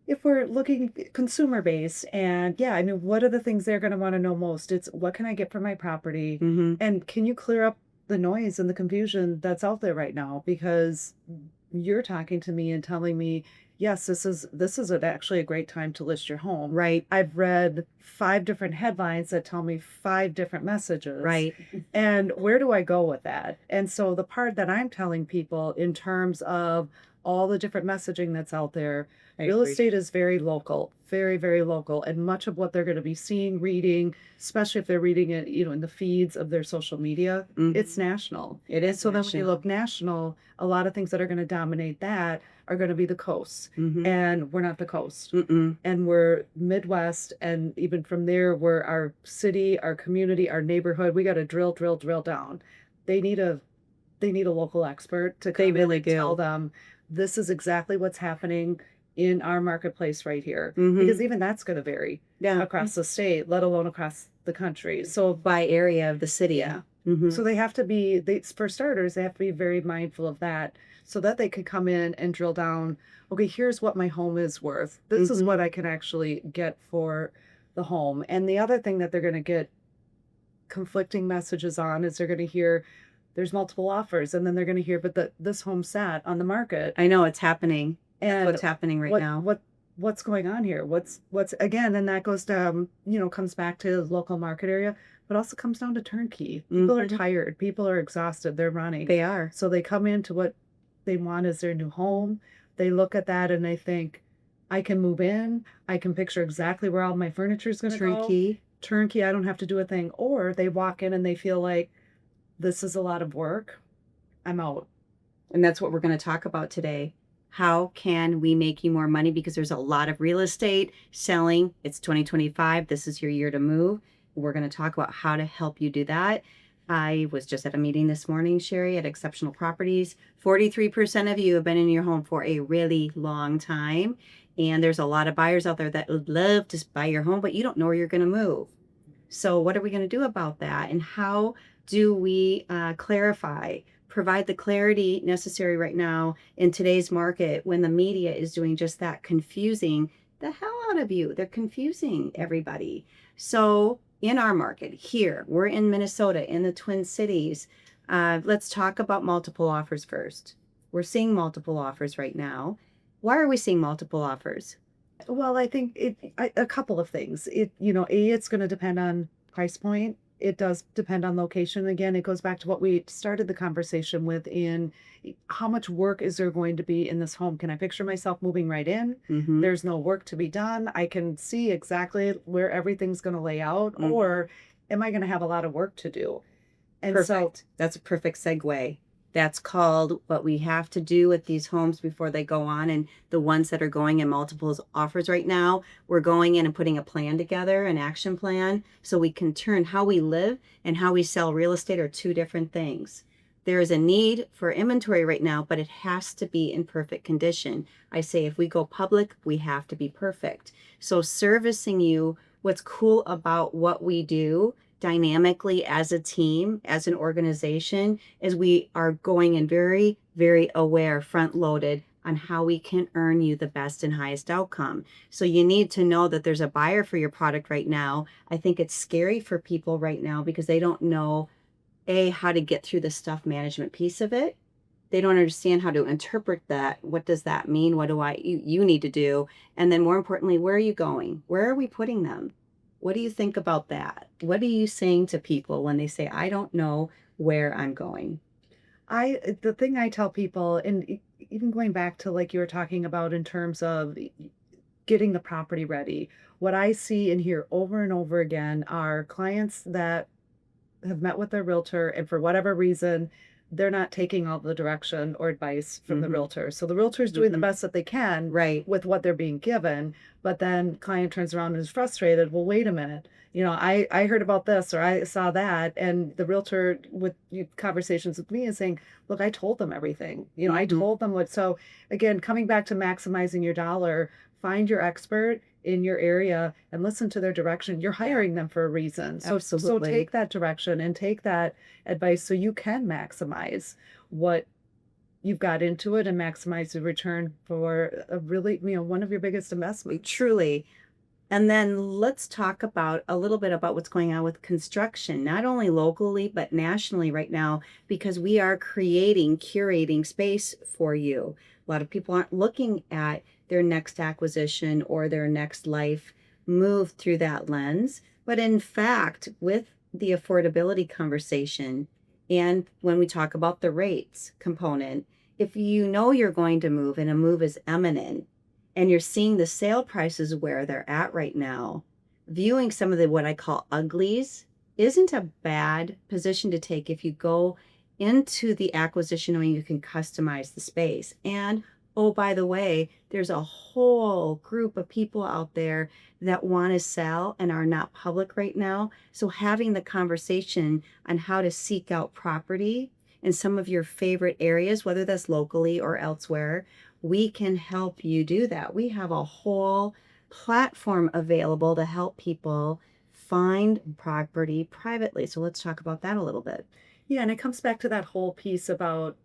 if we're looking consumer based, and yeah, I mean, what are the things they're going to want to know most? It's what can I get for my property? Mm-hmm. And can you clear up the noise and the confusion that's out there right now? Because you're talking to me and telling me, yes, actually a great time to list your home. Right, I've read five different headlines that tell me five different messages. right. And where do I go with that? And so the part that I'm telling people in terms of all the different messaging that's out there, I real agree. estate is very local, very, very local. And much of what they're going to be seeing, reading, especially if they're reading it, in the feeds of their social media, it's Mm-hmm. national. It And is so then when you look national. national, a lot of things that are going to dominate that are going to be the coasts. Mm-hmm. And we're not the coast. Mm-mm. And we're Midwest. And even from there, we're our city, our community, our neighborhood. We got to drill, drill, drill down. They need a they need a local expert to They come in really and tell do. them this is exactly what's happening in our marketplace right here. Mm-hmm. Because even that's going to vary Yeah. across the state, let alone across the country. So, By area of the city. yeah. Mm-hmm. So they have to be, for starters, they have to be very mindful of that so that they can come in and drill down. Okay, here's what my home is worth. This is Mm-hmm. what I can actually get for the home. And the other thing that they're going to get conflicting messages on is they're going to hear there's multiple offers, and then they're going to hear but this home sat on the market. I know it's happening. That's And what's happening right what now. what what's going on here? What's again, and that goes down, comes back to the local market area, but also comes down to turnkey. People are Mm-hmm. tired, people are exhausted, they're running, They are. so they come into what they want as their new home. They look at that and they think, I can move in, I can picture exactly where all my furniture is going to go. Turnkey. Turnkey, I don't have to do a thing. Or they walk in and they feel like this is a lot of work, I'm out. And that's what we're going to talk about today. How can we make you more money? Because there's a lot of real estate selling. It's 2025. This is your year to move. We're going to talk about how to help you do that. I was just at a meeting this morning, Sharry, at Exceptional Properties. 43% of you have been in your home for a really long time. And there's a lot of buyers out there that would love to buy your home, but you don't know where you're going to move. So, what are we going to do about that? And how do we provide the clarity necessary right now in today's market when the media is doing just that, confusing the hell out of you? They're confusing everybody. So, in our market here, we're in Minnesota, in the Twin Cities. Let's talk about multiple offers first. We're seeing multiple offers right now. Why are we seeing multiple offers? Well, I think a couple of things. It's going to depend on price point. It does depend on location. Again, it goes back to what we started the conversation with in how much work is there going to be in this home? Can I picture myself moving right in? Mm-hmm. There's no work to be done. I can see exactly where everything's going to lay out, Mm-hmm. or am I going to have a lot of work to do? And so, Perfect. That's a perfect segue. That's called what we have to do with these homes before they go on. And the ones that are going in multiples offers right now, we're going in and putting a plan together, an action plan, so we can turn how we live and how we sell real estate are two different things. There is a need for inventory right now, but it has to be in perfect condition. I say if we go public, we have to be perfect. So servicing you, what's cool about what we do dynamically as a team, as an organization, is we are going in very, very aware, front loaded on how we can earn you the best and highest outcome. So you need to know that there's a buyer for your product right now. I think it's scary for people right now because they don't know how to get through the stuff management piece of it. They don't understand how to interpret that. What does that mean? What do you need to do? And then more importantly, where are you going? Where are we putting them? What do you think about that? What are you saying to people when they say, I don't know where I'm going? the thing I tell people, and even going back to like you were talking about in terms of getting the property ready, what I see and hear over and over again are clients that have met with their realtor, and for whatever reason, they're not taking all the direction or advice from the Mm-hmm. realtor. So the realtor is doing the Mm-hmm. best that they can Right. with what they're being given, but then client turns around and is frustrated. Well, wait a minute. I heard about this or I saw that, and the realtor with conversations with me is saying, "Look, I told them everything. I Mm-hmm. told them what." So again, coming back to maximizing your dollar, find your expert in your area and listen to their direction. You're Yeah, hiring them for a reason. So absolutely. take that direction and take that advice so you can maximize what you've got into it and maximize the return for a really, one of your biggest investments. Truly. And then let's talk about a little bit about what's going on with construction, not only locally, but nationally right now, because we are curating space for you. A lot of people aren't looking at their next acquisition or their next life move through that lens. But in fact, with the affordability conversation, and when we talk about the rates component, if you know you're going to move and a move is imminent, and you're seeing the sale prices where they're at right now, viewing some of the what I call uglies isn't a bad position to take if you go into the acquisition knowing you can customize the space. And oh, by the way, there's a whole group of people out there that want to sell and are not public right now. So having the conversation on how to seek out property in some of your favorite areas, whether that's locally or elsewhere, we can help you do that. We have a whole platform available to help people find property privately. So let's talk about that a little bit. Yeah, and it comes back to that whole piece about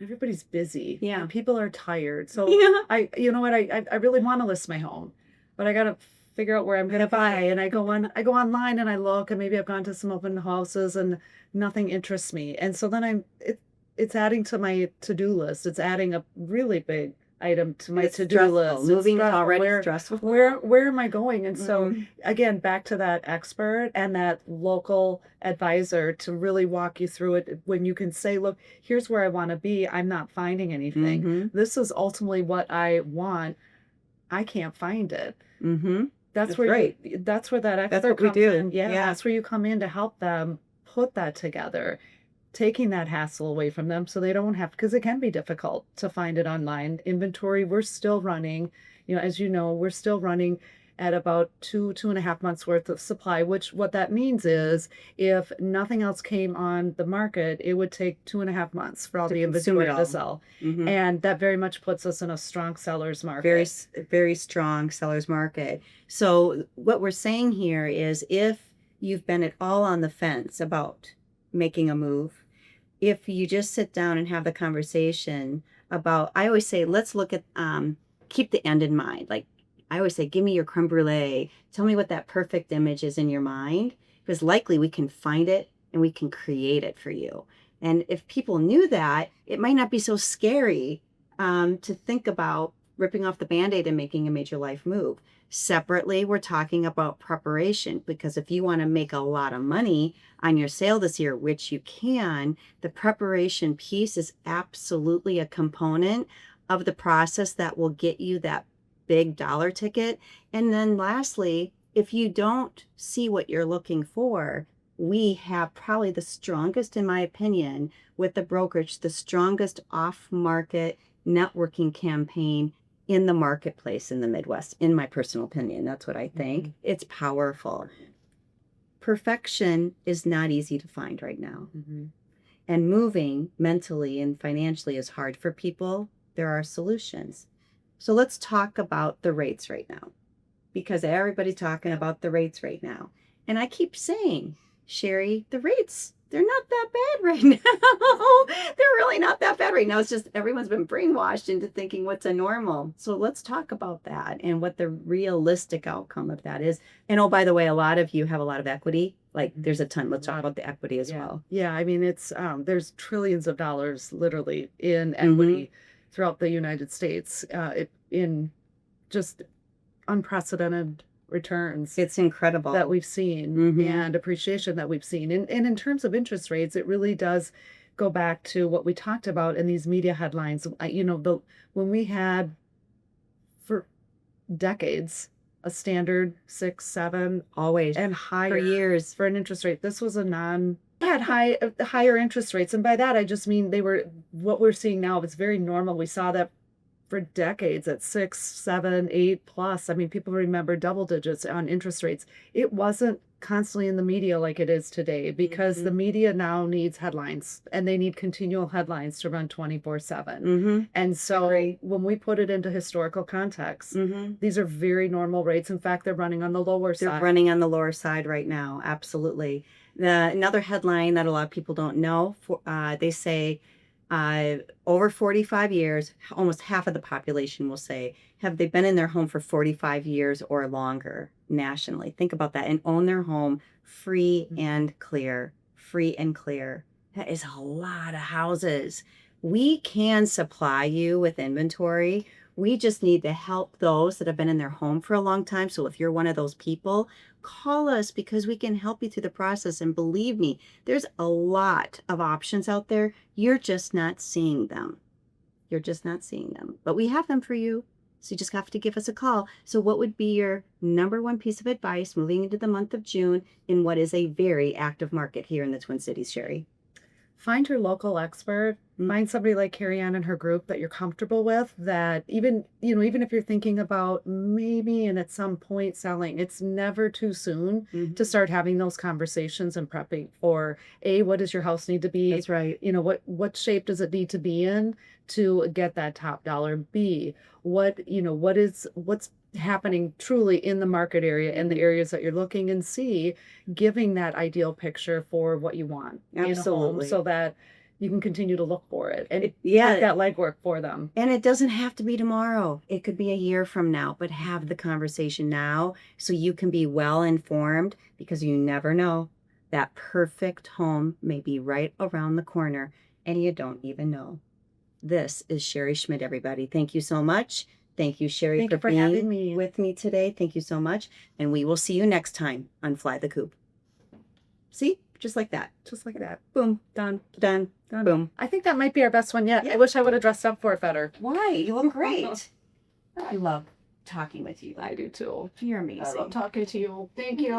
everybody's busy. Yeah. And people are tired. So Yeah. you know what, I really want to list my home, but I got to figure out where I'm going to buy. And I go online and I look, and maybe I've gone to some open houses and nothing interests me. And so then it's adding to my to-do list. It's adding a really big item to my It's to-do stressful. list. Moving is It's already where, stressful. where am I going? And so Mhm. again, back to that expert and that local advisor to really walk you through it when you can say, look, here's where I want to be. I'm not finding anything. Mhm. This is ultimately what I want. I can't find it. Mhm. That's That's where right. that's where that That's expert what we comes do. in. Yeah, Yeah. that's where you come in to help them put that together, taking that hassle away from them so they don't have, because it can be difficult to find it online. Inventory, we're still running, as you know, we're still running at about 2.5 months worth of supply, which what that means is if nothing else came on the market, it would take 2.5 months for all To the consume it inventory to all. sell. Mhm. And that very much puts us in a strong seller's Very, market. very strong seller's market. So what we're saying here is if you've been at all on the fence about making a move, if you just sit down and have the conversation about, I always say, let's look at, keep the end in mind. Like I always say, give me your creme brulee. Tell me what that perfect image is in your mind, because likely we can find it and we can create it for you. And if people knew that, it might not be so scary to think about ripping off the band-aid and making a major life move. Separately, we're talking about preparation, because if you want to make a lot of money on your sale this year, which you can, the preparation piece is absolutely a component of the process that will get you that big dollar ticket. And then lastly, if you don't see what you're looking for, we have probably the strongest, in my opinion, with the brokerage, the strongest off-market networking campaign in the marketplace in the Midwest, in my personal opinion. That's what I think. Mhm. It's powerful. Perfection is not easy to find right now. Mm-hmm. And moving mentally and financially is hard for people. There are solutions. So let's talk about the rates right now, because everybody's talking about the rates right now. And I keep saying, Sharry, the rates, they're not that bad right now. They're really not that bad right now. It's just everyone's been brainwashed into thinking what's a normal. So let's talk about that and what the realistic outcome of that is. And oh, by the way, a lot of you have a lot of equity. Like there's a ton. Let's talk about the equity as well. Yeah, I mean, it's there's trillions of dollars literally in Mm-hmm. equity throughout the United States, in just unprecedented returns It's incredible. that we've seen Mm-hmm. and appreciation that we've seen. And in terms of interest rates, it really does go back to what we talked about in these media headlines. When we had for decades a standard 6, 7, Always. and For higher years. for an interest rate. This was a non had higher interest rates, and by that I just mean they were what we're seeing now. It's very normal. We saw that for decades at 6, 7, 8 plus. I mean, people remember double digits on interest rates. It wasn't constantly in the media like it is today, because the Mhm. media now needs headlines, and they need continual headlines to run 24/7. Mm-hmm. And so Agree. when we put it into historical context, Mm-hmm. these are very normal rates. In fact, they're running on the lower They're side. running on the lower side right now. Absolutely. Another headline that a lot of people don't know, they say Over 45 years, almost half of the population will say, have they been in their home for 45 years or longer nationally? Think about that and own their home free and clear. Free and clear. That is a lot of houses. We can supply you with inventory. We just need to help those that have been in their home for a long time. So if you're one of those people, call us because we can help you through the process. And believe me, there's a lot of options out there. You're just not seeing them. You're just not seeing them. But we have them for you. So you just have to give us a call. So what would be your number one piece of advice moving into the month of June in what is a very active market here in the Twin Cities, Sharry? Find your local expert. Find somebody like Carrie Ann and her group that you're comfortable with, that even, even if you're thinking about maybe and at some point selling, it's never too soon to start having those conversations and prepping for A, what does your house need to be? That's right. What shape does it need to be in to get that top dollar? B, what's happening truly in the market area in the areas that you're looking, and C, giving that ideal picture for what you want in a home Absolutely. so that you can continue to look for it and Yeah. take that legwork for them. And it doesn't have to be tomorrow. It could be a year from now, but have the conversation now so you can be well informed, because you never know. That perfect home may be right around the corner and you don't even know. This is Sharry Schmid, everybody. Thank you so much. Thank you, Sharry, Thank for you for being having me. with me today. Thank you so much. And we will see you next time on Fly the Coop. See? Just like that. Just like that. Boom. Done. Done. Done. Boom. I think that might be our best one yet. Yeah. I wish I would have dressed up for it better. Why? You look great. I love talking with you. I do too. You're I amazing. love talking to you. Thank you.